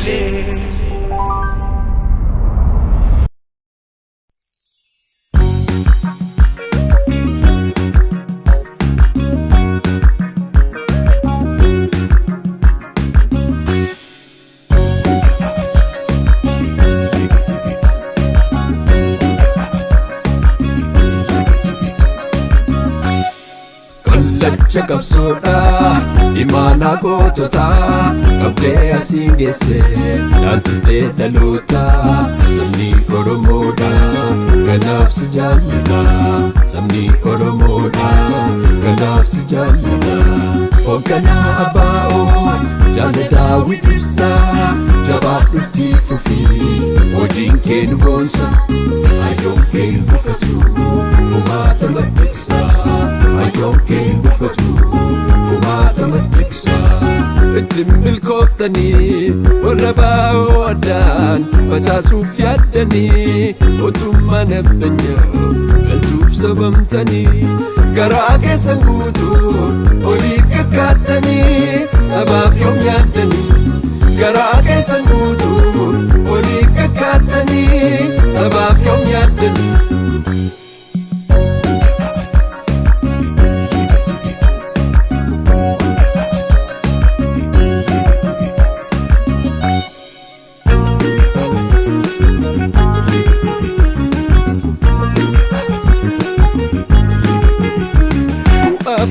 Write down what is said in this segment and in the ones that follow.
galee. Check-up soda, imana kotota, kabde asingese, dantiste daluta, samni oromoda, ganaf sijalida, samni oromoda, ganaf sijalida. Ogana abaon, jaleda widipsa, jabadu tifufi, ojinken bonsa, ayonken bufatu, umata matiksa. ayonken bufatu kumata matiksa ادم بالكفتني والرباو ودان فتاسوف يدني وتم نفدنيا بلتوف سبمتني قراك سنقوتو وليك كاتني سباف يوم يدني قراك سنقوتو وليك كاتني سباف يوم يدني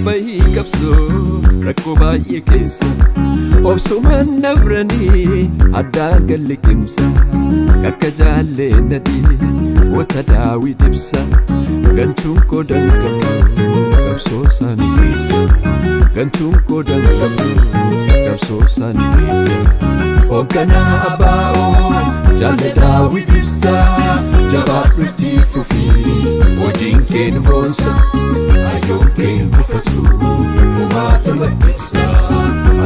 bayi kapso rakoba yekesa obsuman nabrani adagal kimsa kakajalle nadi watadawi dibsa gantun ko dankam kapso sani gantun ko dankam kapso sani ogana abao jalle dawi dibsa jabaruti fufi ojinken bonsa ayonken bufatu kumata matiksa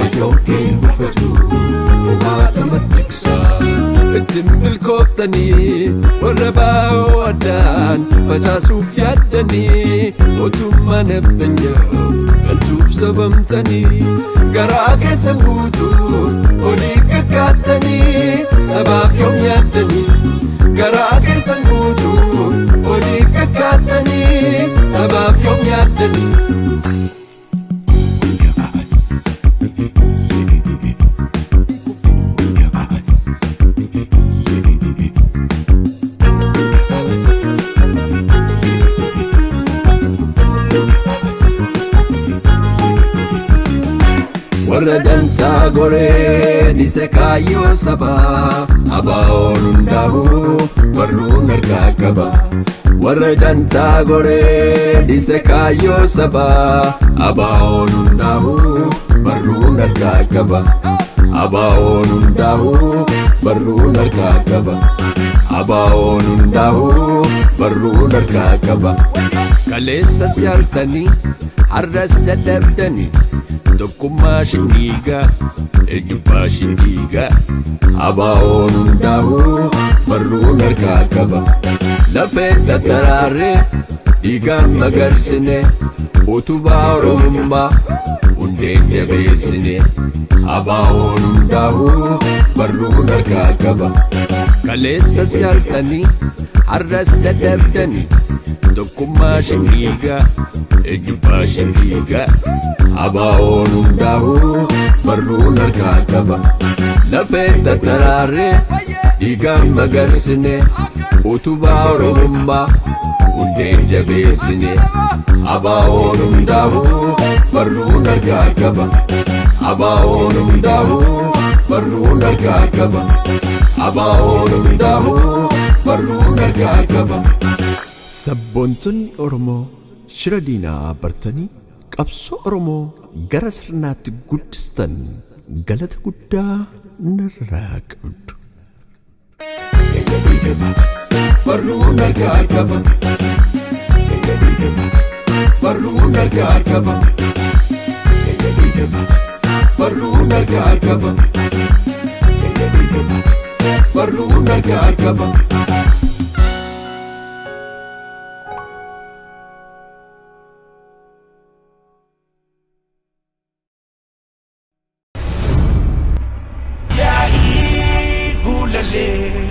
ayonken bufatu kumata matiksa ادم بالكفتني والرباو ودان فتاسوف يدني وتم نفدنيا بلتوف سبمتني قراك سنقوتو وليك كاتني سباف يوم يدني قراك سنقوتو وليك كاتني سباف يوم يدني وردنتا غوري ديسكايو سبا أباوننداهو برون الكاكبا وردنتا غوري ديسكايو سبا أباوننداهو برون الكاكبا أباوننداهو برون الكاكبا أباوننداهو برون الكاكبا كاليسا سيالتني حرس جدبتني Dokuma shindiga, ejupa shindiga Abaonundahu, marunar kakaba Lafeta tarare, igan magarsine Utuba rumba, undeja besine Abaonundahu, marunar kakaba Kalesta sialtani, arras jadabtani Dokuma shindiga, ejupa shindiga Abaonundahu marunar kakaba Lafeta tarare igan magarsine Utuba rumba undeja besine Abaonundahu marunar kakaba Abaonundahu marunar kakaba Abaonundahu marunar kakaba Sabbontun Oromo Shiradina Bartani Qabsoo Oromoo gara sirnaatti guddistan galata guddaa narraa qabdu. Barruun argaa qaba. Barruun argaa qaba. Barruun argaa qaba. Barruun argaa qaba. Yeah. malee